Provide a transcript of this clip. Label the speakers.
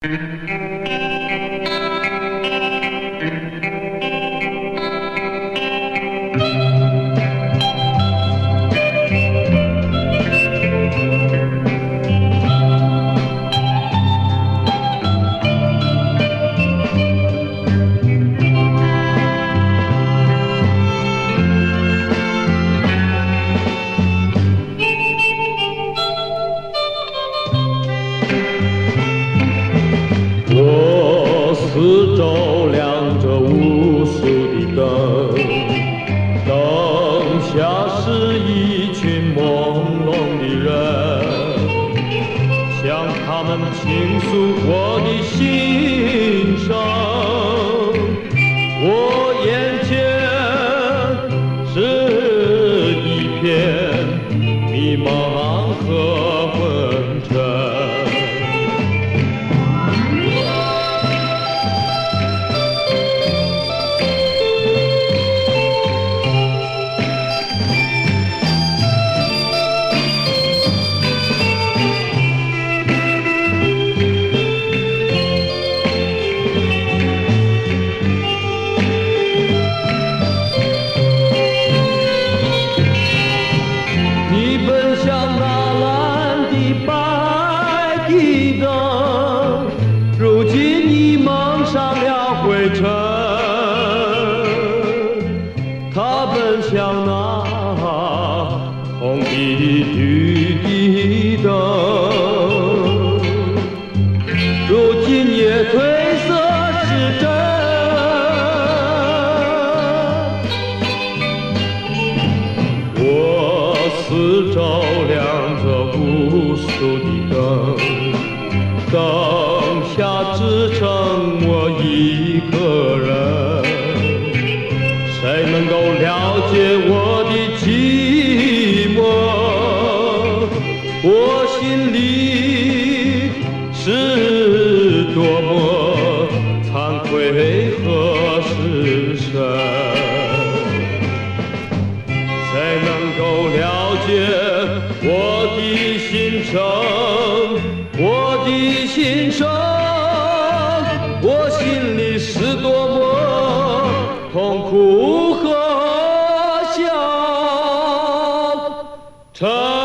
Speaker 1: 我四周亮着无数的灯，灯下是一群朦胧的人，向他们倾诉我的心声。我眼前是一片迷茫和昏沉。你奔向那蓝的白的灯，如今你蒙上了灰尘。他奔向那红的绿的灯，如今也褪色是真。四周亮着无数的灯，灯下只剩我一个人。谁能够了解我的寂寞？我心里是多么惭愧和失神。谁能够了解我的心声？我的心声，我心里是多么痛苦和消沉。